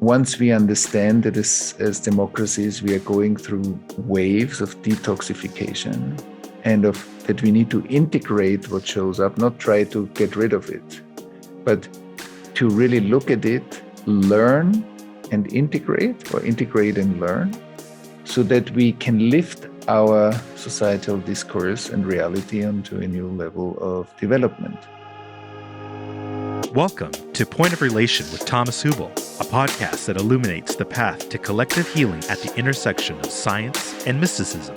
Once we understand that as democracies, we are going through waves of detoxification and of that we need to integrate what shows up, not try to get rid of it, but to really look at it, learn and integrate, or integrate and learn, so that we can lift our societal discourse and reality onto a new level of development. Welcome to Point of Relation with Thomas Hübl, a podcast that illuminates the path to collective healing at the intersection of science and mysticism.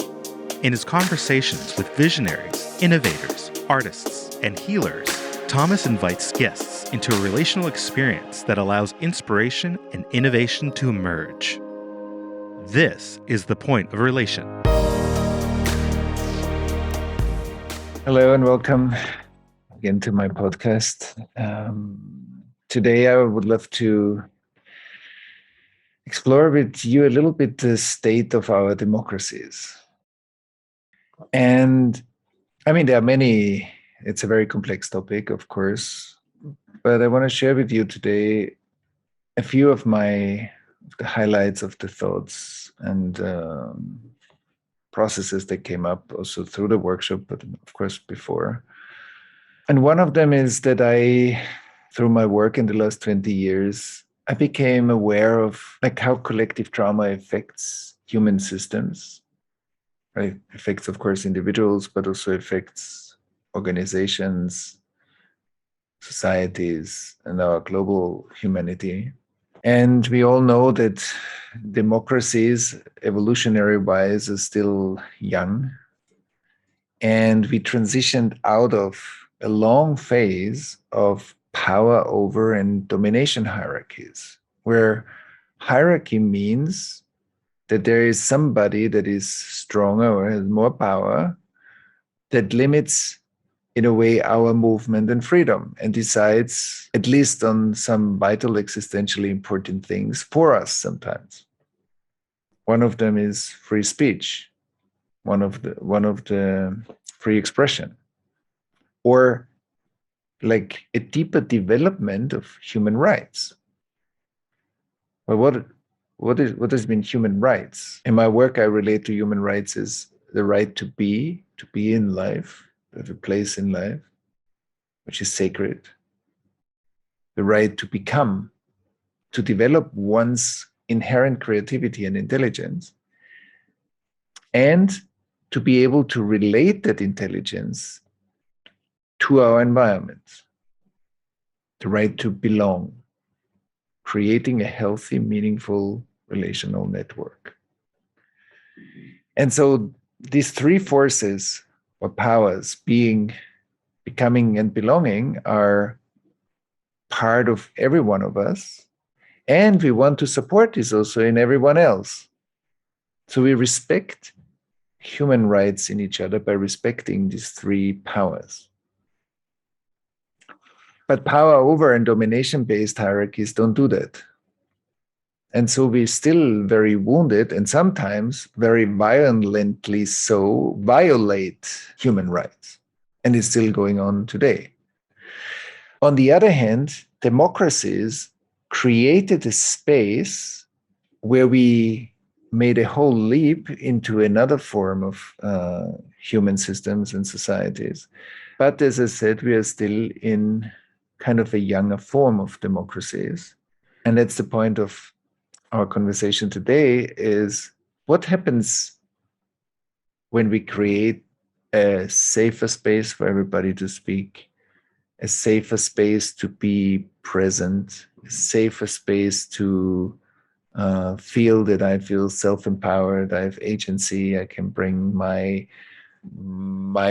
In his conversations with visionaries, innovators, artists, and healers, Thomas invites guests into a relational experience that allows inspiration and innovation to emerge. This is the Point of Relation. Hello and welcome again to my podcast. Today I would love to explore with you a little bit the state of our democracies. And I mean, there are many, it's a very complex topic, of course, but I want to share with you today a few of the highlights of the thoughts and processes that came up also through the workshop, but of course before. And one of them is that through my work in the last 20 years, I became aware of how collective trauma affects human systems. Right? Affects, of course, individuals, but also affects organizations, societies, and our global humanity. And we all know that democracies, evolutionary-wise, are still young. And we transitioned out of a long phase of power over and domination hierarchies, where hierarchy means that there is somebody that is stronger or has more power that limits, in a way, our movement and freedom and decides, at least on some vital, existentially important things for us sometimes. One of them is free speech, one of the free expression, or like a deeper development of human rights. Well, what has been human rights? In my work, I relate to human rights as the right to be in life, to have a place in life, which is sacred. The right to become, to develop one's inherent creativity and intelligence, and to be able to relate that intelligence to our environment. The right to belong, creating a healthy, meaningful relational network. And so these three forces or powers, being, becoming, and belonging, are part of every one of us. And we want to support this also in everyone else. So we respect human rights in each other by respecting these three powers. But power over and domination-based hierarchies don't do that. And so we're still very wounded and sometimes very violently so violate human rights. And it's still going on today. On the other hand, democracies created a space where we made a whole leap into another form of human systems and societies. But as I said, we are still in kind of a younger form of democracies. And that's the point of our conversation today, is what happens when we create a safer space for everybody to speak, a safer space to be present, a safer space to feel that I feel self-empowered, I have agency, I can bring my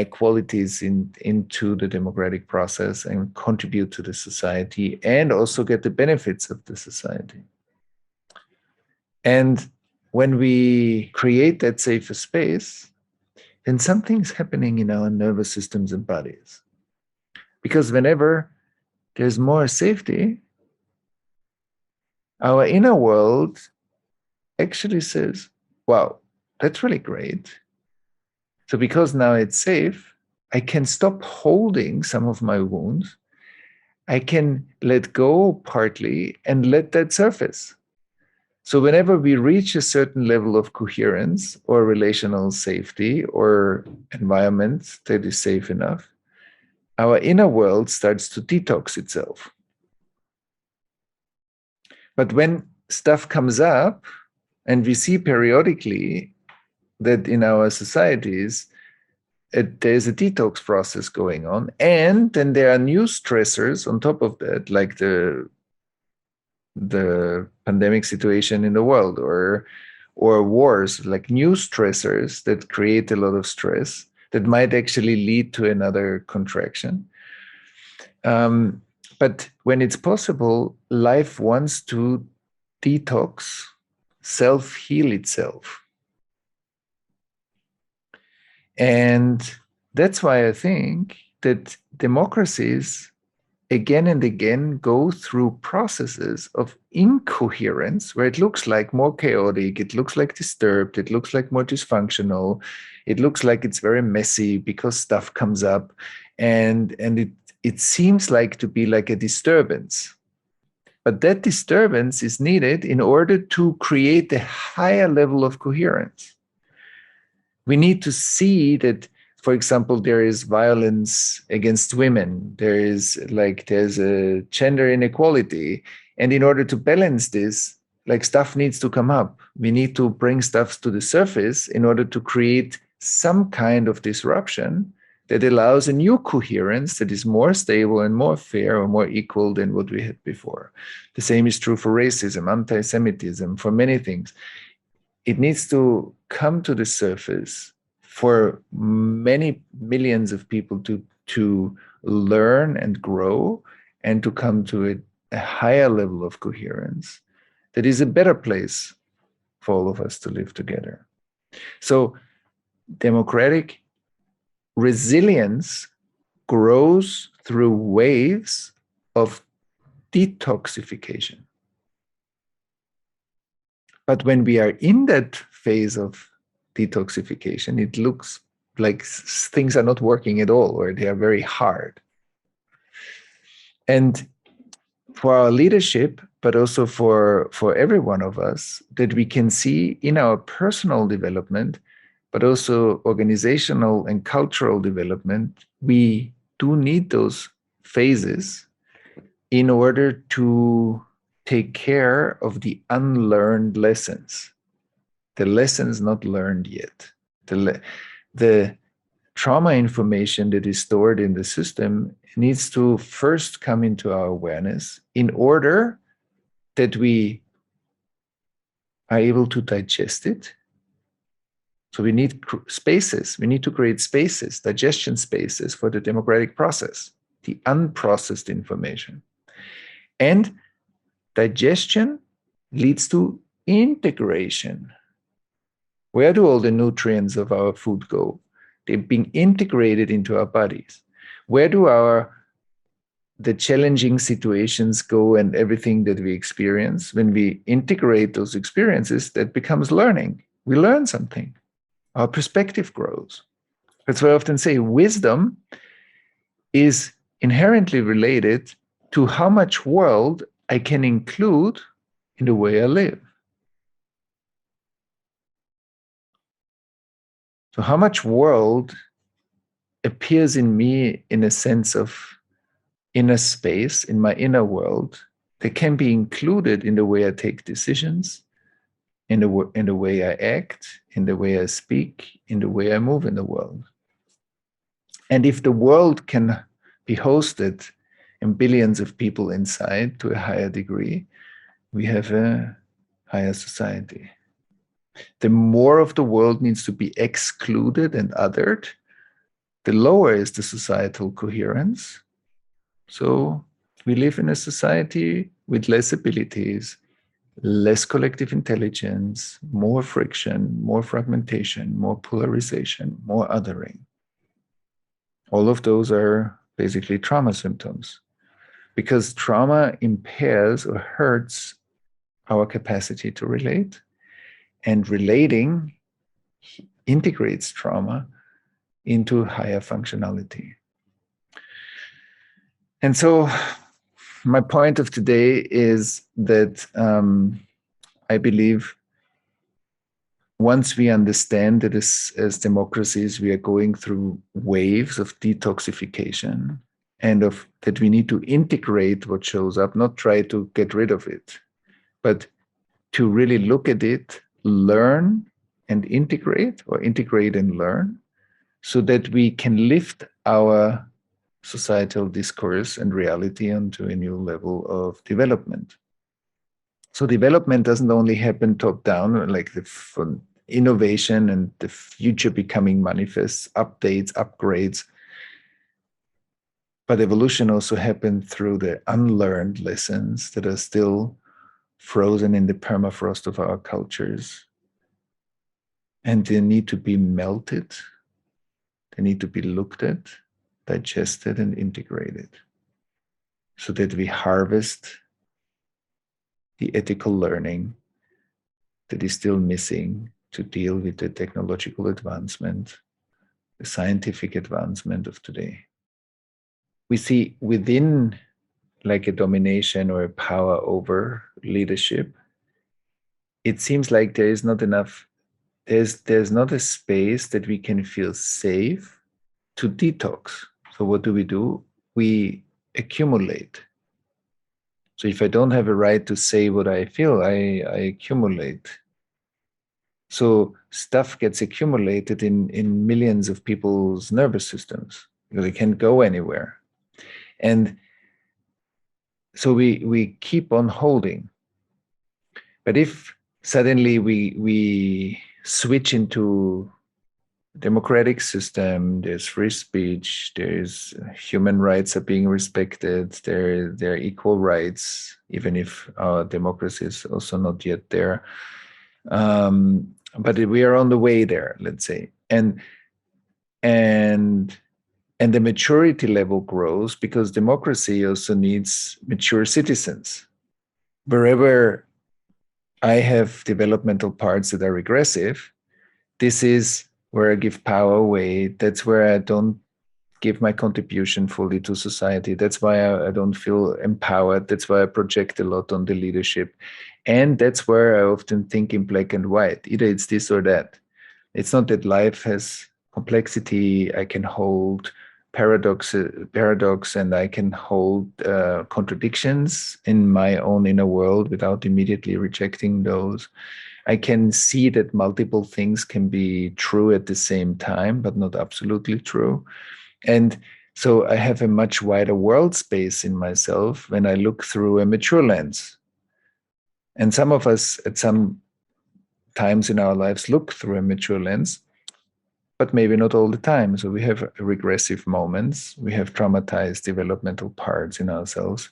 qualities into the democratic process and contribute to the society and also get the benefits of the society. And when we create that safer space, then something's happening in our nervous systems and bodies. Because whenever there's more safety, our inner world actually says, wow, that's really great. So because now it's safe, I can stop holding some of my wounds. I can let go partly and let that surface. So whenever we reach a certain level of coherence or relational safety or environment that is safe enough, our inner world starts to detox itself. But when stuff comes up, and we see periodically that in our societies, there's a detox process going on, and then there are new stressors on top of that, like the pandemic situation in the world, or wars, like new stressors that create a lot of stress that might actually lead to another contraction. But when it's possible, life wants to detox, self-heal itself. And that's why I think that democracies again and again go through processes of incoherence where it looks like more chaotic, it looks like disturbed, it looks like more dysfunctional, it looks like it's very messy because stuff comes up, and it seems like to be like a disturbance. But that disturbance is needed in order to create a higher level of coherence. We need to see that, for example, there is violence against women. There's a gender inequality. And in order to balance this, like, stuff needs to come up. We need to bring stuff to the surface in order to create some kind of disruption that allows a new coherence that is more stable and more fair or more equal than what we had before. The same is true for racism, anti-Semitism, for many things. It needs to come to the surface for many millions of people to learn and grow and to come to a higher level of coherence that is a better place for all of us to live together. So democratic resilience grows through waves of detoxification. But when we are in that phase of detoxification, it looks like things are not working at all, or they are very hard. And for our leadership, but also for every one of us, that we can see in our personal development, but also organizational and cultural development, we do need those phases in order to take care of the unlearned lessons, the lessons not learned yet, the trauma information that is stored in the system needs to first come into our awareness in order that we are able to digest it. So we need spaces. We need to create spaces, digestion spaces for the democratic process, the unprocessed information. And digestion leads to integration. Where do all the nutrients of our food go? They're being integrated into our bodies. Where do the challenging situations go and everything that we experience? When we integrate those experiences, that becomes learning. We learn something. Our perspective grows. That's why I often say wisdom is inherently related to how much world I can include in the way I live. So how much world appears in me in a sense of inner space, in my inner world, that can be included in the way I take decisions, in the way I act, in the way I speak, in the way I move in the world. And if the world can be hosted and billions of people inside to a higher degree, we have a higher society. The more of the world needs to be excluded and othered, the lower is the societal coherence. So we live in a society with less abilities, less collective intelligence, more friction, more fragmentation, more polarization, more othering. All of those are basically trauma symptoms, because trauma impairs or hurts our capacity to relate, and relating integrates trauma into higher functionality. And so my point of today is that I believe once we understand that as democracies, we are going through waves of detoxification and of that we need to integrate what shows up, not try to get rid of it, but to really look at it, learn and integrate, or integrate and learn, so that we can lift our societal discourse and reality onto a new level of development. So development doesn't only happen top down, like the innovation and the future becoming manifests, updates, upgrades, but evolution also happened through the unlearned lessons that are still frozen in the permafrost of our cultures. And they need to be melted. They need to be looked at, digested, and integrated so that we harvest the ethical learning that is still missing to deal with the technological advancement, the scientific advancement of today. We see within like a domination or a power over leadership, it seems like there is not enough, there's not a space that we can feel safe to detox. So what do? We accumulate. So if I don't have a right to say what I feel, I accumulate. So stuff gets accumulated in millions of people's nervous systems because it can't go anywhere. And so we keep on holding. But if suddenly we switch into democratic system, there's free speech, there's human rights are being respected, there are equal rights, even if our democracy is also not yet there. But we are on the way there, let's say. And the maturity level grows because democracy also needs mature citizens. Wherever I have developmental parts that are regressive, this is where I give power away. That's where I don't give my contribution fully to society. That's why I don't feel empowered. That's why I project a lot on the leadership. And that's where I often think in black and white. Either it's this or that. It's not that life has complexity. I can hold paradox, and I can hold contradictions in my own inner world without immediately rejecting those. I can see that multiple things can be true at the same time, but not absolutely true. And so I have a much wider world space in myself when I look through a mature lens. And some of us at some times in our lives look through a mature lens, but maybe not all the time. So we have regressive moments. We have traumatized developmental parts in ourselves.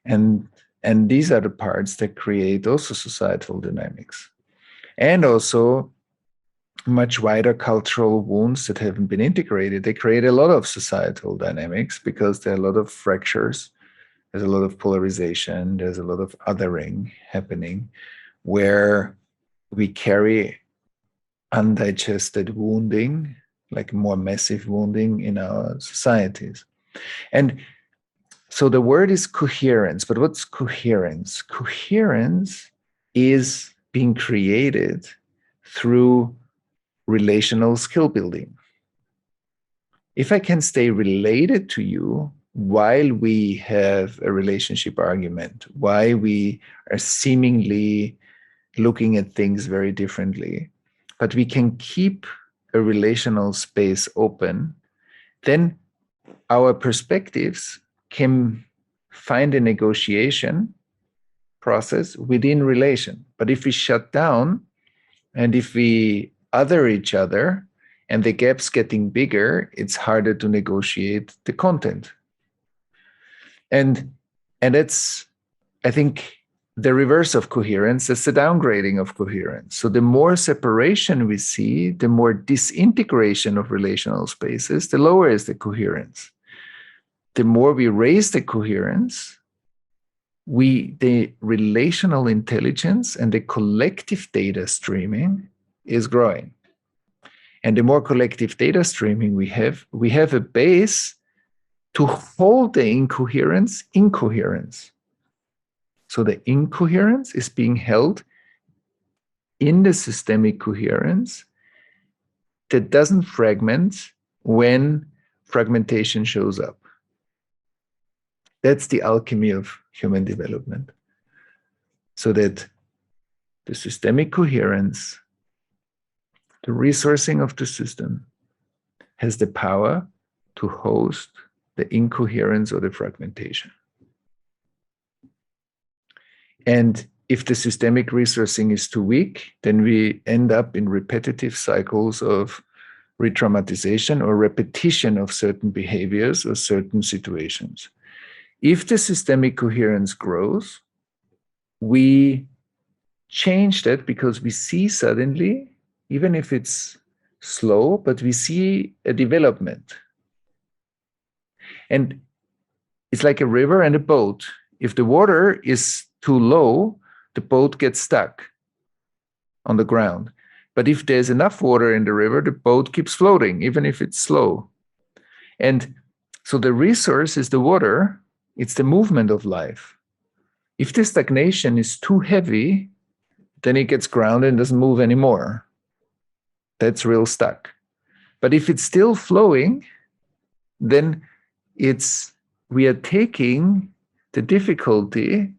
And these are the parts that create also societal dynamics. And also much wider cultural wounds that haven't been integrated. They create a lot of societal dynamics because there are a lot of fractures. There's a lot of polarization. There's a lot of othering happening where we carry undigested wounding, like more massive wounding in our societies. And so the word is coherence, but what's coherence? Coherence is being created through relational skill building. If I can stay related to you while we have a relationship argument, while we are seemingly looking at things very differently, but we can keep a relational space open, then our perspectives can find a negotiation process within relation. But if we shut down and if we other each other and the gap's getting bigger, it's harder to negotiate the content. And that's, I think, the reverse of coherence. It's the downgrading of coherence. So the more separation we see, the more disintegration of relational spaces, the lower is the coherence. The more we raise the coherence, the relational intelligence and the collective data streaming is growing. And the more collective data streaming we have a base to hold the incoherence. So the incoherence is being held in the systemic coherence that doesn't fragment when fragmentation shows up. That's the alchemy of human development. So that the systemic coherence, the resourcing of the system, has the power to host the incoherence or the fragmentation. And if the systemic resourcing is too weak, then we end up in repetitive cycles of re-traumatization or repetition of certain behaviors or certain situations. If the systemic coherence grows, we change that because we see suddenly, even if it's slow, but we see a development. And it's like a river and a boat. If the water is too low, the boat gets stuck on the ground. But if there's enough water in the river, the boat keeps floating, even if it's slow. And so the resource is the water, it's the movement of life. If the stagnation is too heavy, then it gets grounded and doesn't move anymore. That's real stuck. But if it's still flowing, then we are taking the difficulty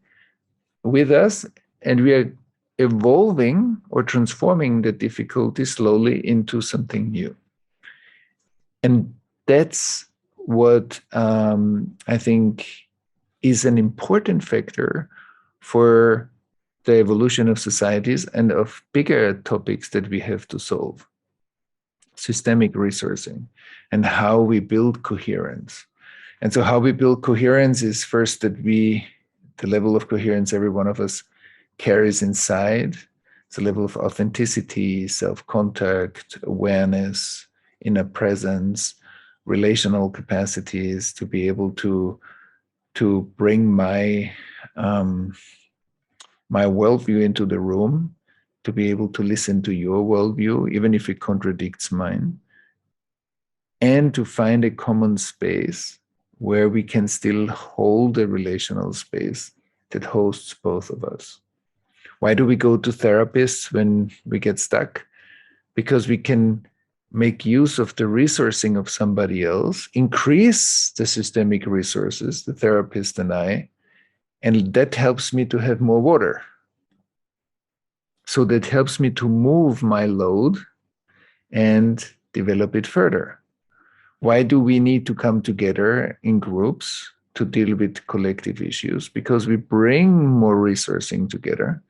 with us and we are evolving or transforming the difficulty slowly into something new. And that's what I think is an important factor for the evolution of societies and of bigger topics that we have to solve. Systemic resourcing and how we build coherence. And so how we build coherence is first that the level of coherence every one of us carries inside. It's a level of authenticity, self-contact, awareness, inner presence, relational capacities to be able to bring my worldview into the room, to be able to listen to your worldview, even if it contradicts mine, and to find a common space where we can still hold a relational space that hosts both of us. Why do we go to therapists when we get stuck? Because we can make use of the resourcing of somebody else, increase the systemic resources, the therapist and I, and that helps me to have more water. So that helps me to move my load and develop it further. Why do we need to come together in groups to deal with collective issues? Because we bring more resourcing together,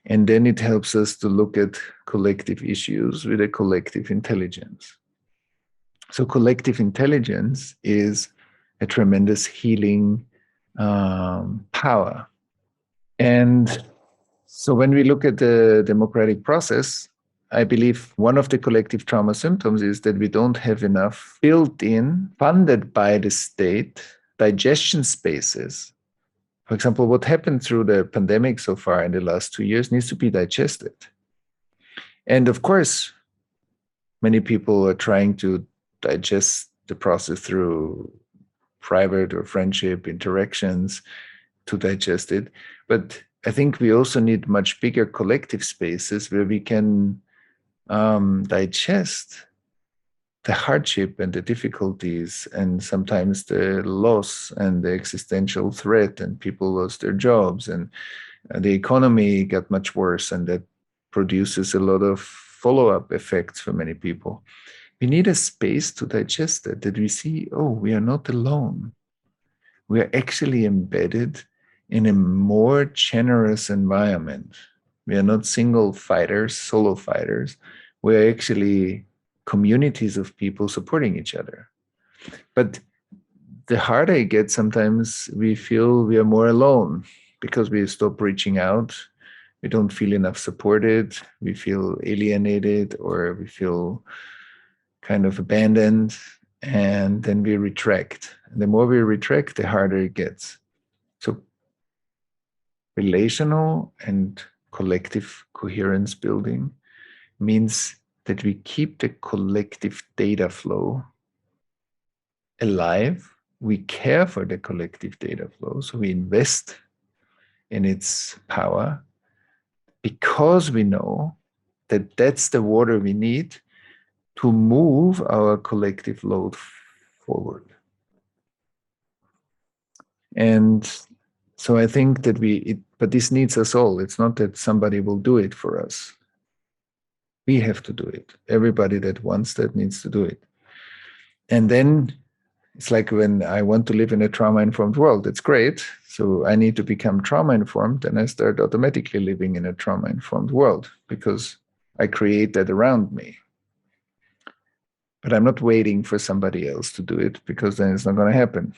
and then it helps us to look at collective issues with a collective intelligence. So collective intelligence is a tremendous healing power. And so when we look at the democratic process, I believe one of the collective trauma symptoms is that we don't have enough built-in, funded by the state, digestion spaces. For example, what happened through the pandemic so far in the last 2 years needs to be digested. And of course, many people are trying to digest the process through private or friendship interactions to digest it. But I think we also need much bigger collective spaces where we can digest the hardship and the difficulties and sometimes the loss and the existential threat, and people lost their jobs and the economy got much worse, and that produces a lot of follow-up effects for many people. We need a space to digest that we see, oh, we are not alone. We are actually embedded in a more generous environment. We are not single fighters, solo fighters. We are actually communities of people supporting each other. But the harder it gets, sometimes we feel we are more alone because we stop reaching out. We don't feel enough supported. We feel alienated, or we feel kind of abandoned. And then we retract. And the more we retract, the harder it gets. So relational and collective coherence building means that we keep the collective data flow alive. We care for the collective data flow, so we invest in its power because we know that that's the water we need to move our collective load forward. And so I think that but this needs us all. It's not that somebody will do it for us. We have to do it. Everybody that wants that needs to do it. And then it's like when I want to live in a trauma-informed world, it's great. So I need to become trauma-informed, and I start automatically living in a trauma-informed world because I create that around me. But I'm not waiting for somebody else to do it, because then it's not going to happen.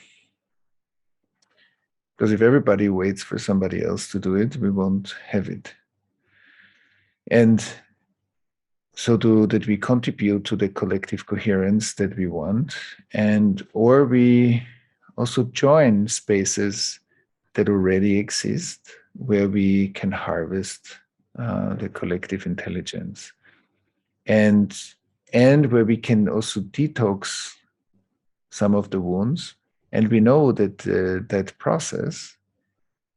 Because if everybody waits for somebody else to do it, we won't have it. And so that we contribute to the collective coherence that we want, or we also join spaces that already exist where we can harvest the collective intelligence, and where we can also detox some of the wounds. And we know that that process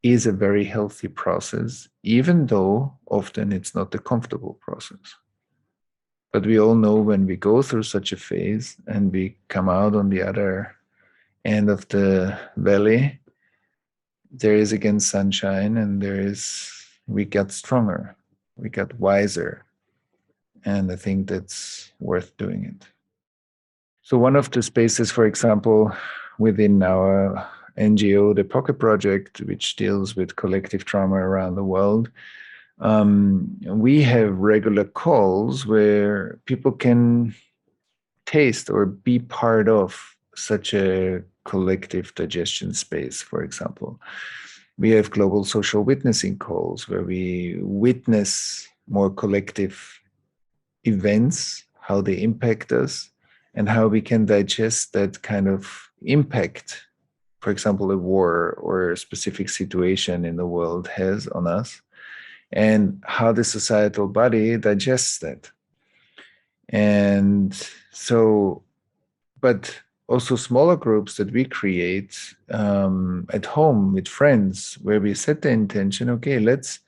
is a very healthy process, even though often it's not a comfortable process. But we all know when we go through such a phase and we come out on the other end of the valley, there is again sunshine, and we got stronger, we got wiser. And I think that's worth doing it. So one of the spaces, for example, within our NGO, the Pocket Project, which deals with collective trauma around the world, we have regular calls where people can taste or be part of such a collective digestion space, for example. We have global social witnessing calls where we witness more collective events, how they impact us, and how we can digest that kind of impact, for example, a war or a specific situation in the world has on us, and how the societal body digests that. And so, but also smaller groups that we create at home with friends, where we set the intention, okay, let's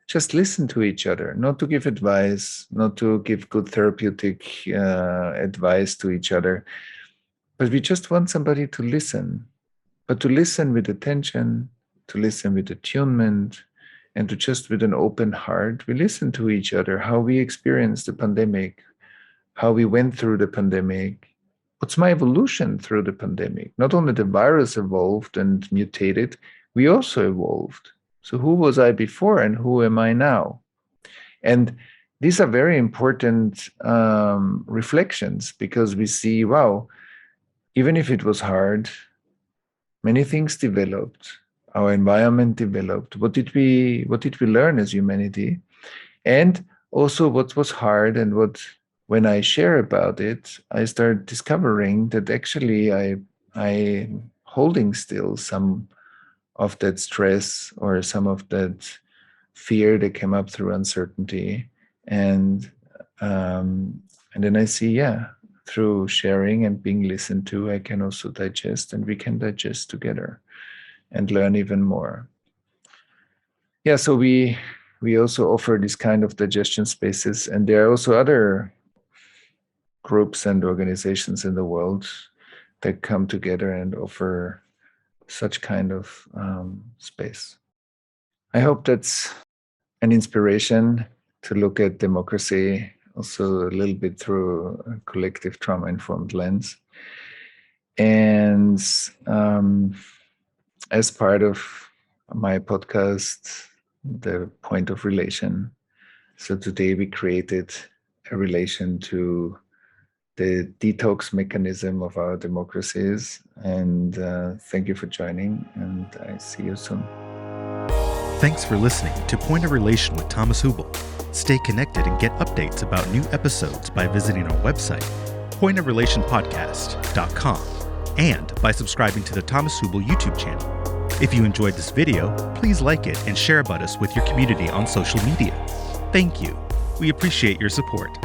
just listen to each other, not to give advice, not to give good therapeutic advice to each other, but we just want somebody to listen, but to listen with attention, to listen with attunement, and to just with an open heart, we listen to each other, how we experienced the pandemic, how we went through the pandemic, what's my evolution through the pandemic. Not only the virus evolved and mutated, we also evolved. So who was I before and who am I now? And these are very important reflections, because we see, wow, even if it was hard, many things developed. Our environment developed. What did we learn as humanity? And also what was hard, and when I share about it, I start discovering that actually I holding still some of that stress or some of that fear that came up through uncertainty. And then I see, through sharing and being listened to, I can also digest, and we can digest together and learn even more. So we also offer this kind of digestion spaces, and there are also other groups and organizations in the world that come together and offer such kind of space. I hope that's an inspiration to look at democracy also a little bit through a collective trauma-informed lens. And as part of my podcast, The Point of Relation. So today we created a relation to the detox mechanism of our democracies. And thank you for joining, and I see you soon. Thanks for listening to Point of Relation with Thomas Hübl. Stay connected and get updates about new episodes by visiting our website, pointofrelationpodcast.com, and by subscribing to the Thomas Hübl YouTube channel. If you enjoyed this video, please like it and share about us with your community on social media. Thank you. We appreciate your support.